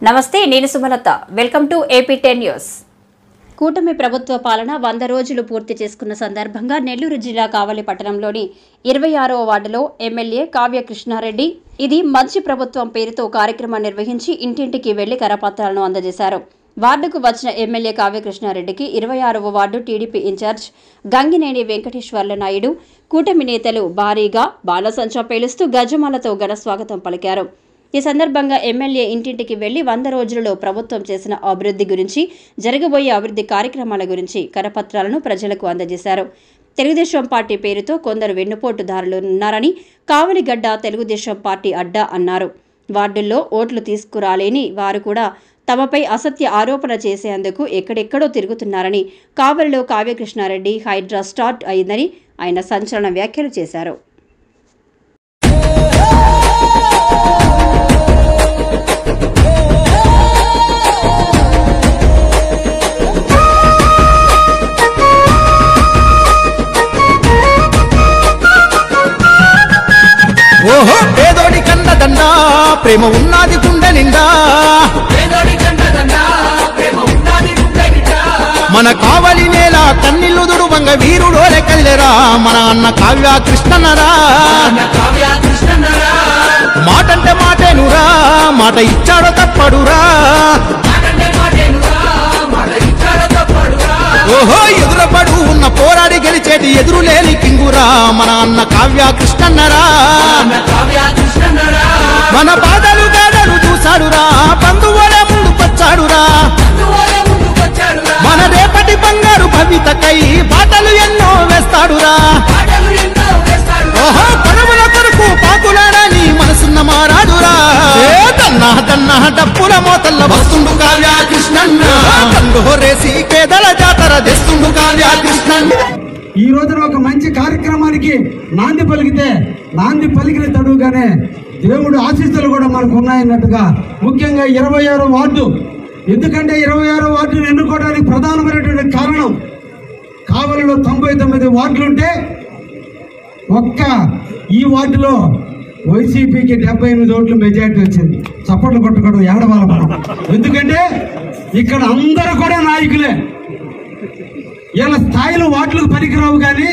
నమస్తే, నేను Sumalatha. Welcome to AP10 news. కూటమి ప్రభుత్వ పాలన 100 రోజులు పూర్తి చేసుకున్న సందర్భంగా నెల్లూరు జిల్లా కావలి పట్టణంలోని 26వ వార్డులో ఎమ్మెల్యే కావ్య కృష్ణారెడ్డి ఇది మంచి ప్రభుత్వం పేరుతో కార్యక్రమం నిర్వహించి ఇంటింటికి వెళ్లి కరపత్రాలను అందజేశారు. వార్డుకు వచ్చిన ఎమ్మెల్యే కావ్య కృష్ణారెడ్డికి 26వ వార్డు టీడీపీ ఇన్ఛార్జ్ గంగినేని వెంకటేశ్వర్ల నాయుడు, కూటమి నేతలు భారీగా బాణసంచా పేలుస్తూ గజమాలతో ఘన స్వాగతం పలికారు. ఈ సందర్భంగా ఎమ్మెల్యే ఇంటింటికి వెళ్లి 100 రోజులలో ప్రభుత్వం చేసిన అభివృద్ధి గురించి, జరగబోయే అభివృద్ధి కార్యక్రమాల గురించి కరపత్రాలను ప్రజలకు అందజేశారు. తెలుగుదేశం పార్టీ పేరుతో కొందరు వెన్నుపోటుదారులు ఉన్నారని, కావలిగడ్డ తెలుగుదేశం పార్టీ అడ్డా అన్నారు. వార్డుల్లో ఓట్లు తీసుకురాలేని వారు కూడా తమపై అసత్య ఆరోపణ చేసేందుకు ఎక్కడెక్కడో తిరుగుతున్నారని, కావలిలో కావ్యకృష్ణారెడ్డి హైడ్రా స్టార్ట్ అయిందని ఆయన సంచలన వ్యాఖ్యలు చేశారు. ఓహో పేదోడి కండదండా ప్రేమ ఉన్నది గుండె నిండా, మన కావలి నేల కన్నీళ్లుదుడు వంగ వీరుడోలే కల్లెరా మన అన్న కావ్య కృష్ణన్నరా. మాటంటే మాటేనురా, మాట ఇచ్చాడో తప్పడురా. ఓహో ఎదురపడు ఉన్న పోరాడి గెలిచేటి ఎదురులేని కింగురా మన అన్న కావ్య కృష్ణన్నరా. మన బాధలు గాడలు చూశాడురా, బంధువులే ముందు పచ్చాడురా. మన రేపటి బంగారు భవితకై బాటలు ఎన్నో వేస్తాడురా. ఓహో పడవల కొరకు పాకులాడని మనసున్న మారాడురా. దన్నా దన్నా డప్పుల మోతల్ల వస్తుండు కావ్య కృష్ణన్న, రేసి పేదల జాతర తెస్తుండు కావ్య కృష్ణన్న. ఈ రోజున ఒక మంచి కార్యక్రమానికి నాంది పలికిన తడుగానే దేవుడు ఆశీస్సులు కూడా మనకు ఉన్నాయన్నట్టుగా, ముఖ్యంగా 26వ వార్డు. ఎందుకంటే 26వ వార్డును ఎన్నుకోవడానికి ప్రధానమైనటువంటి కారణం, కావలిలో 99 వార్డులుంటే ఒక్క ఈ వార్డులో వైసీపీకి 78 ఓట్లు మెజార్టీ వచ్చింది. చప్పట్లు కొట్టకూడదు, ఏడవాళ్ళ మనం. ఎందుకంటే ఇక్కడ అందరూ కూడా నాయకులే. వీళ్ళ స్థాయిలో వార్డులకు పనికిరావు, కానీ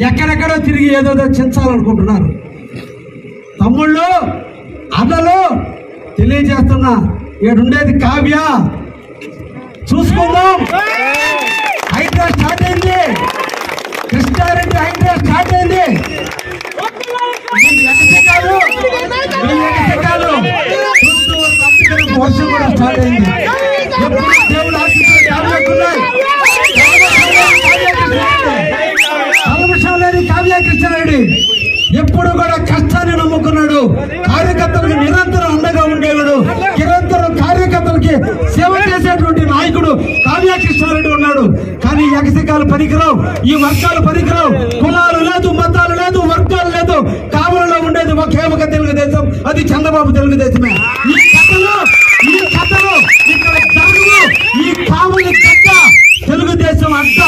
ఎక్కడెక్కడో తిరిగి ఏదో చించాలనుకుంటున్నారు. తమ్ముళ్ళు, అన్నలు తెలియజేస్తున్నా, ఏడుండేది కావ్య. చూసుకుందాం. హైడ్రా స్టార్ట్ అయింది, కృష్ణారెడ్డి హైడ్రా స్టార్ట్ అయింది. వర్షం కూడా స్టార్ట్ అయింది. దేవుడు కల్మషం లేని కావ్య కృష్ణారెడ్డి ఎప్పుడు కూడా కష్టాన్ని నమ్ముకున్నాడు. కార్యకర్తలకు నిరంతరం అండగా ఉండేవాడు. నిరంతరం కార్యకర్తలకి సేవ చేసేటువంటి నాయకుడు కావ్య కృష్ణారెడ్డి ఉన్నాడు. కానీ ఎగసికాలు పనికిరావు, ఈ వర్గాలు పనికిరావు. కులాలు లేదు, మతాలు లేదు, వర్గాలు లేదు. కావలిలో ఉండేది ఒకే ఒక తెలుగుదేశం, అది చంద్రబాబు తెలుగుదేశమే. ఈ కథలు ఇక్కడ జరుగు. ఈ కావలి గడ్డ తెలుగుదేశం అడ్డ.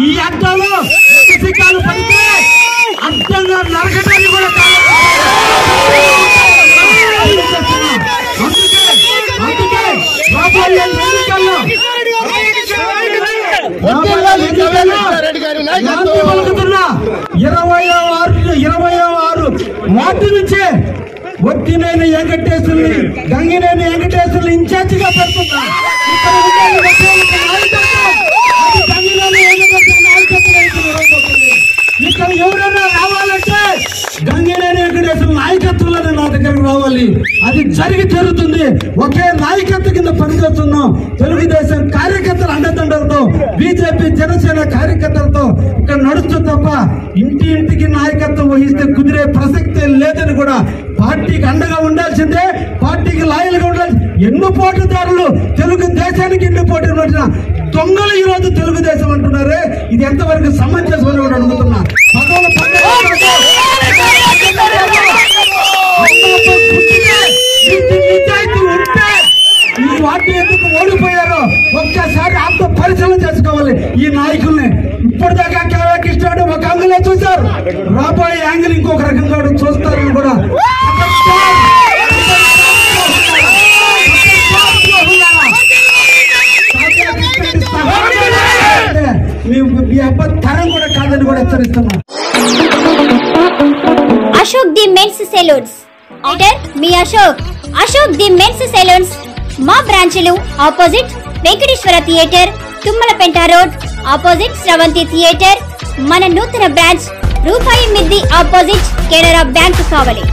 ఈ అడ్డలో ఎగసికాలు పలికి అడ్డంగా నరకటాన్ని కూడా పలుకుతున్నా. 26 వార్డు నుంచే వట్టినేని వెంకటేశ్వర్ని, గంగినేని వెంకటేశ్వర్ని ఇన్ఛార్జిగా పెడుతున్నా. ఇక్కడ ఎవరైనా రావాలంటే గంగినేని వెంకటేశ్వర నాయకత్వంలోనే నా దగ్గరకు రావాలి. అది జరిగి జరుగుతుంది. ఒకే నాయకత్వం కింద పనిచేస్తున్నాం. తెలుగుదేశం కార్యకర్తల అండదండలతో, బీజేపీ జనసేన కార్యకర్తలతో ఇక్కడ నడుస్తూ తప్ప ఇంటింటికి నాయకత్వం వహిస్తే కుదిరే ప్రసక్తే లేదని కూడా, పార్టీకి అండగా ఉండాల్సిందే, పార్టీకి లాయల్గా ఉండాల్సి. ఎన్నుపోటుదారులు తెలుగుదేశానికి ఎన్నుపోటు దొంగలు ఈ రోజు తెలుగుదేశం అంటున్నారే, ఇది ఎంతవరకు సమంజసం అని కూడా అడుగుతున్నా. ఈ వార్డు ఎందుకు ఓడిపోయారో ఒక్కసారి అంత పరిశీలన చేసుకోవాలి. ఈ నాయకుల్ని ఇప్పటిదాకా కావ్య కృష్ణారెడ్డి ఒక యాంగిల్ చూశారు, రాబోయే యాంగిల్ ఇంకొక రకంగా చూస్తారని కూడా మీ అబ్బాయి తరం కూడా కాదని కూడా హెచ్చరిస్తున్నాం. అశోక్ ది మెన్స్ సెలూన్స్ మీ అశోక్ ది మెన్స్ సెలూన్స్ మా బ్రాంచ్లు opposite Venkateswara theatre, Tummalapenta road, opposite Sravanthi theatre. మన నూతన బ్రాంచ్ రూపాయి మిద్ది ఆపోజిట్ కెనరా బ్యాంక్ కావాలి.